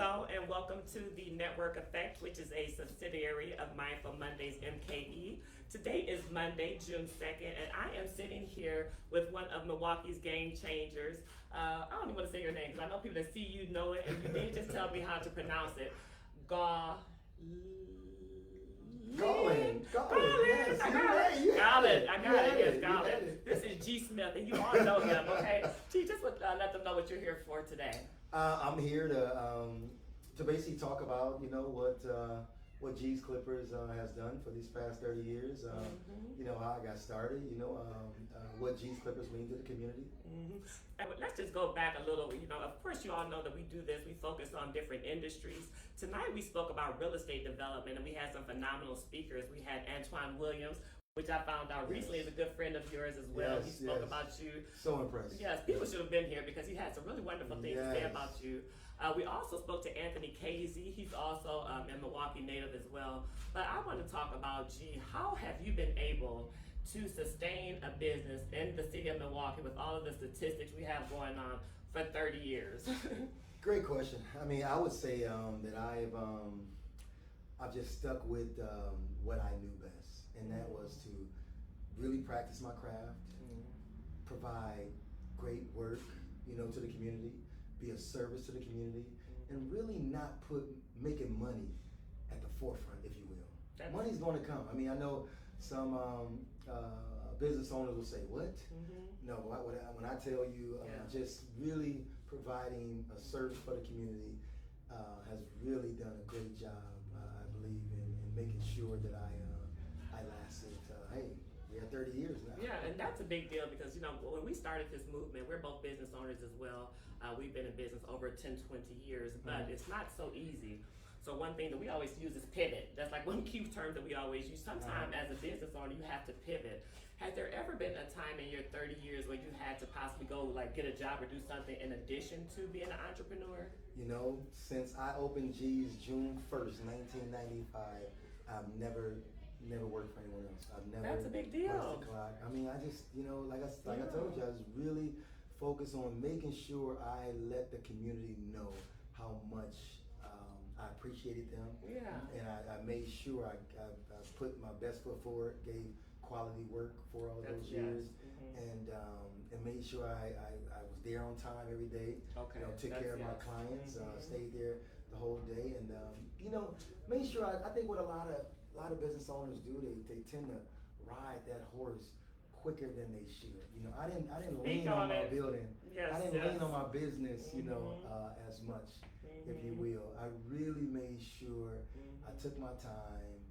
Hello and welcome to the Network Effect, which is a subsidiary of Mindful Mondays MKE. Today is Monday, June 2nd, and I am sitting here with one of Milwaukee's game changers. I don't even want to say your name because I know people that see you know it, and you need to just tell me how to pronounce it. Gaulien, yes, I got it, yes, Gaulien. This is Gee Smith, and you all know him, okay? Gee, just let them know what you're here for today. I'm here to basically talk about what Gee's Clippers has done for these past 30 years. How I got started. What Gee's Clippers mean to the community. And let's just go back a little. Of course, you all know that we do this. We focus on different industries. Tonight, we spoke about real estate development, and we had some phenomenal speakers. We had Antoine Williams, which I found out recently is a good friend of yours as well. He spoke about you. So impressed. Yes, people should have been here because he had some really wonderful things to say about you. We also spoke to Anthony Casey. He's also a Milwaukee native as well. But I want to talk about, Gee, how have you been able to sustain a business in the city of Milwaukee with all of the statistics we have going on for 30 years? Great question. I mean, I would say that I've just stuck with what I knew best, and that was to really practice my craft, provide great work, to the community, be a service to the community, and really not put making money at the forefront, if you will. Money's going to come. I mean, I know some business owners will say, "What?" No, when I tell you, just really providing a service for the community has really done a great job. I believe in making sure that I lasted. Hey, we're at 30 years now. Yeah, and that's a big deal because, when we started this movement, we're both business owners as well. We've been in business over 10, 20 years, but it's not so easy. So one thing that we always use is pivot. That's like one key term that we always use. Sometimes as a business owner, you have to pivot. Has there ever been a time in your 30 years where you had to possibly go get a job or do something in addition to being an entrepreneur? Since I opened Gee's June 1st, 1995, I've never worked for anyone else. I've never. That's a big deal. Pressed the clock. I mean, I just, like I told you, I was really focused on making sure I let the community know how much I appreciated them. Yeah. And I made sure I put my best foot forward, gave quality work for all of those years, and made sure I was there on time every day. Okay. Took care of my clients, stayed there the whole day, and made sure. I think what a lot of business owners do, they tend to ride that horse quicker than they should. I didn't lean on my building. Yes, I didn't lean on my business, as much, if you will. I really made sure I took my time.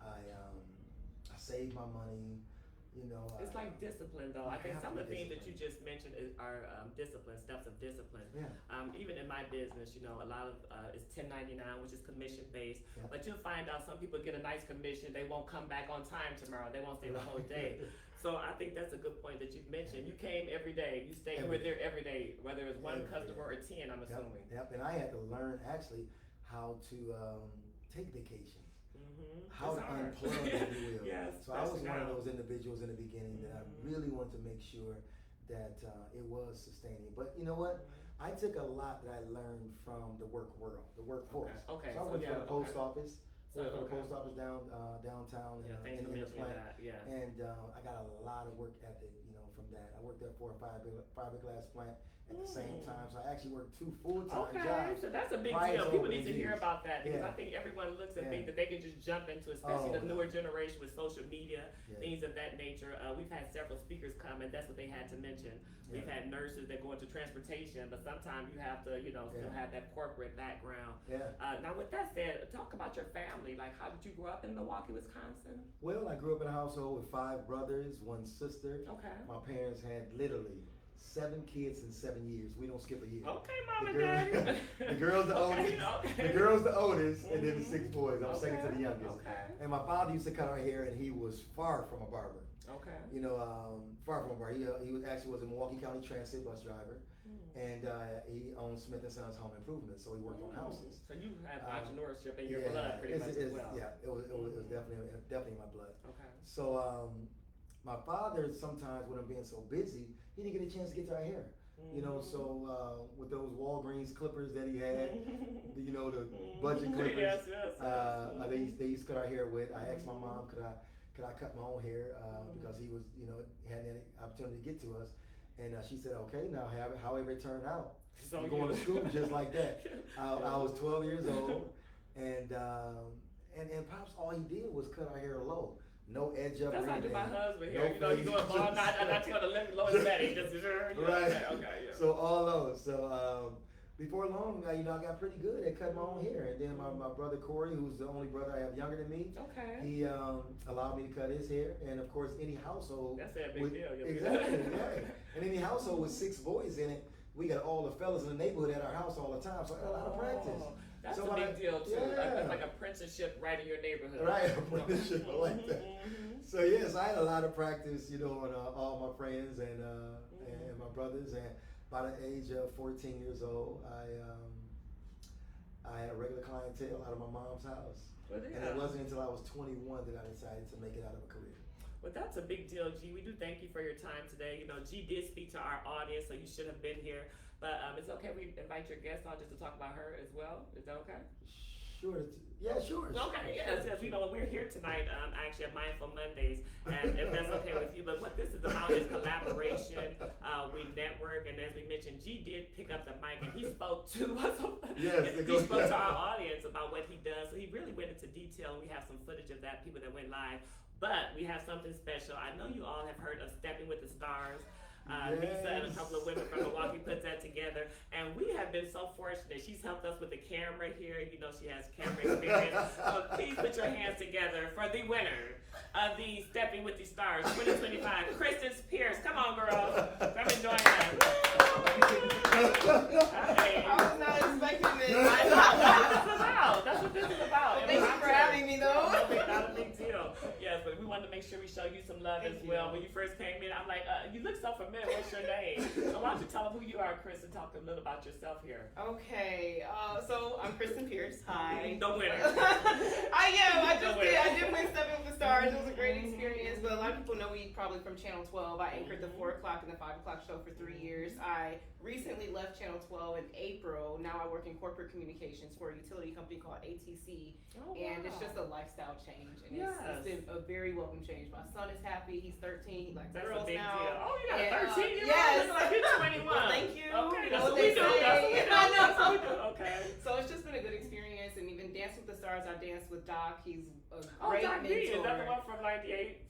I saved my money. It's like discipline, though. I think some of the things that you just mentioned are discipline, steps of discipline. Yeah. Even in my business, a lot of it's 1099, which is commission based. Yeah. But you'll find out some people get a nice commission, they won't come back on time tomorrow. They won't stay the whole day. So I think that's a good point that you've mentioned. You came every day. You were there every day, whether it was one customer or 10. I'm assuming. Yep. And I had to learn actually how to take vacations. How to unplug, if you will. Yes, so I was one of those individuals in the beginning that I really wanted to make sure that it was sustaining. But you know what? I took a lot that I learned from the work world, the workforce. Okay. So I went for the post office. For the post office downtown in the plant. And I got a lot of work ethic, from that. I worked there for a fiberglass plant at the same time, so I actually worked 2 full-time jobs. So that's a big deal. People need to hear about that because I think everyone looks and thinks that they can just jump into, especially the newer generation with social media, things of that nature. We've had several speakers come, and that's what they had to mention. We've had nurses that go into transportation, but sometimes you have to, still have that corporate background. Now, with that said, talk about your family. Like, how did you grow up in Milwaukee, Wisconsin? Well, I grew up in a household with 5 brothers, 1 sister. Okay. My parents had literally 7 kids in 7 years. We don't skip a year. Okay, mom and daddy. The girl's the oldest. The girl's the oldest, and then the 6 boys. I'm second to the youngest. And my father used to cut our hair, and he was far from a barber. Okay. Far from a barber. He was a Milwaukee County Transit bus driver, and he owned Smith & Sons Home Improvement, so he worked on houses. So you have entrepreneurship in your blood, pretty much as well. Yeah, it was definitely in my blood. Okay. So my father sometimes, when I'm being so busy, he didn't get a chance to get to our hair. So with those Walgreens clippers that he had, know, the budget clippers. Yes. They used to cut our hair with. I asked my mom, could I cut my own hair because he was, had any opportunity to get to us. And she said, okay, now have it however it turned out. So you're going to school just like that. I was 12 years old, and Pops, all he did was cut our hair low. No edge up. That's or how I do anything. my husband No here. You going bald, not tell the lowest setting. Just right. Okay. Yeah. So all those. So before long, I got pretty good at cutting my own hair. And then my brother Corey, who's the only brother I have younger than me, he allowed me to cut his hair. And of course, any household. That's a big deal. Exactly. Right. And any household with 6 boys in it, we got all the fellas in the neighborhood at our house all the time. So I had a lot of practice. That's a big deal too. Yeah. That's like apprenticeship right in your neighborhood. Right, apprenticeship. I like that. So yes, I had a lot of practice, on all my friends and my brothers. And by the age of 14 years old, I had a regular clientele out of my mom's house. Well, yeah. And it wasn't until I was 21 that I decided to make it out of a career. Well, that's a big deal, G. We do thank you for your time today. G did speak to our audience, so you should have been here. But it's okay we invite your guest on just to talk about her as well. Is that okay? Sure. Yeah, sure. Okay, yes. We're here tonight, actually at Mindful Mondays, and if that's okay with you. But what this is about is collaboration. We network, and as we mentioned, G did pick up the mic, and he spoke to us. Yes, he spoke to our audience about what he does. So he really went into detail. We have some footage of that, people that went live. But we have something special. I know you all have heard of Stepping with the Stars. Lisa and a couple of women from Milwaukee put that together, and we have been so fortunate. She's helped us with the camera here. She has camera experience. So please put your hands together for the winner of the Stepping with the Stars 2025, Kristin Pierce. Come on, girls. Come and join us. Hey. I was not expecting this. That's what this is about. Thank you for having me, though. Not a big deal. Yes, but we wanted to make sure we show you some love as well. When you first came in, I'm like, you look so familiar. What's your name? So why don't you tell them who you are, Chris, and talk a little about yourself here. Okay, so I'm Kristin Pierce. Hi. The winner. I am. I did win Stepping with the Stars. It was a great experience, but a lot of people know me probably from Channel 12. I anchored the 4 o'clock and the 5 o'clock show for 3 years. I recently left Channel 12 in April. Now I work in corporate communications for a utility company called ATC, and it's just a lifestyle change, and it's been a very welcome change. My son is happy. He's 13. He likes girls now. Deal. Oh, you got 13? Yes. Look like you're 21. Well, thank you. Okay, that's Well, what we do. That's what we do. Okay. So it's just been a good experience, and even Dancing with the Stars, I danced with Doc. He's a great Doc mentor. Is that the one from 98?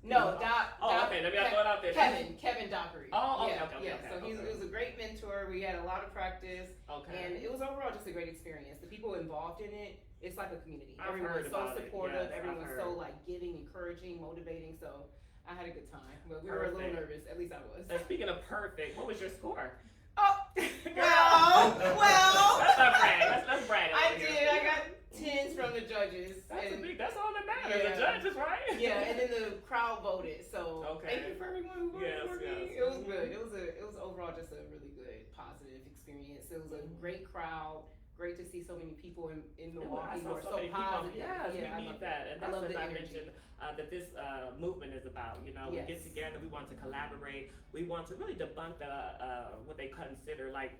No, Doc. Okay, let me throw it out there. Kevin Dockery. Oh, okay, okay. So he was a great mentor. We had a lot of practice, and it was overall just a great experience. The people involved in it, it's like a community. Everyone's so supportive. Everyone's so giving, encouraging, motivating. So I had a good time, but we were a little nervous. At least I was. And speaking of perfect, what was your score? Oh, well. Let's not brag. Let's brag. I did. I got 10s from the judges. That's all that matters. The judges, right? Yeah, and then the crowd voted. So thank you for everyone who voted for me. It was good. It was overall just a really good, positive experience. It was a great crowd. Great to see so many people in Milwaukee who are so positive. Yes, we need that. And that's what I mentioned that this movement is about. We get together, we want to collaborate, we want to really debunk what they consider like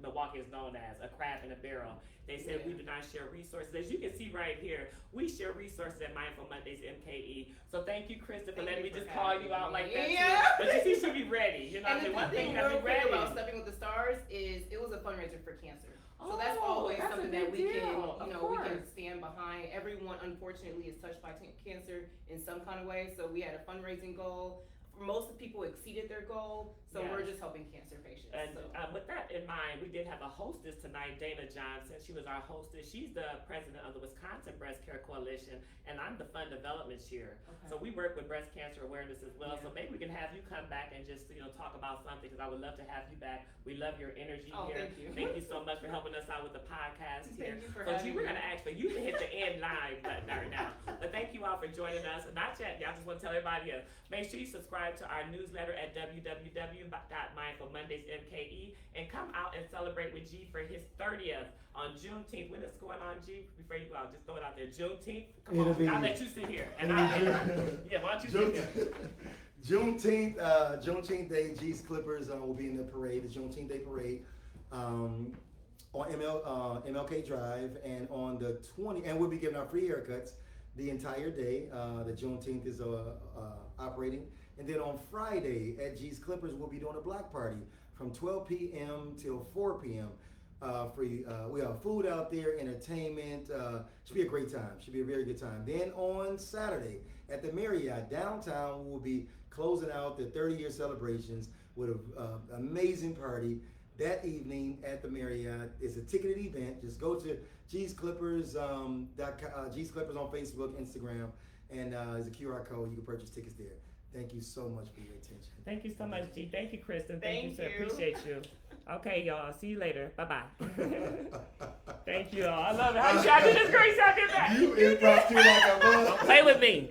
Milwaukee is known as a crab in a barrel. They said we do not share resources. As you can see right here, we share resources at Mindful Mondays MKE. So thank you, Kristin, for letting me just call you out like that. Yeah. But you see, she'll be ready. And the one thing real quick about Stepping with the Stars is it was a fundraiser for cancer. So that's always something that we can, we can stand behind. Everyone, unfortunately, is touched by cancer in some kind of way. So we had a fundraising goal. Most of the people exceeded their goal, so we're just helping cancer patients. And with that in mind, we did have a hostess tonight, Dana Johnson. She was our hostess. She's the president of the Wisconsin Breast Care Coalition, and I'm the fund development chair. So we work with breast cancer awareness as well. So maybe we can have you come back and just talk about something, because I would love to have you back. We love your energy here. Thank you so much for helping us out with the podcast here. Thank you for having me. We're gonna ask for you to hit the end live button right now. But thank you all for joining us. Not yet. I just want to tell everybody else. Make sure you subscribe to our newsletter at www.mindfulmondaysmke and come out and celebrate with G for his 30th on Juneteenth. When is going on, G? Before you go out, just throw it out there. Juneteenth. Come on, I'll let you sit here. And why don't you sit here? Juneteenth Day, G's Clippers will be in the parade, the Juneteenth Day parade. on MLK Drive, and on the 20th, and we'll be giving out free haircuts the entire day. The Juneteenth is operating. And then on Friday at G's Clippers, we'll be doing a block party from 12 p.m. till 4 p.m. Free. We have food out there, entertainment. Should be a great time. Should be a very good time. Then on Saturday at the Marriott downtown, we'll be closing out the 30-year celebrations with an amazing party. That evening at the Marriott is a ticketed event. Just go to G's Clippers, G's Clippers on Facebook, Instagram, and there's a QR code. You can purchase tickets there. Thank you so much for your attention. Thank you so much, G. Thank you, Kristin. Thank you, sir. you. Appreciate you. Okay, y'all. See you later. Bye-bye. Thank you all. I love it. How you try to do this, Grace? I did that. You improv too like a mother. Play with me.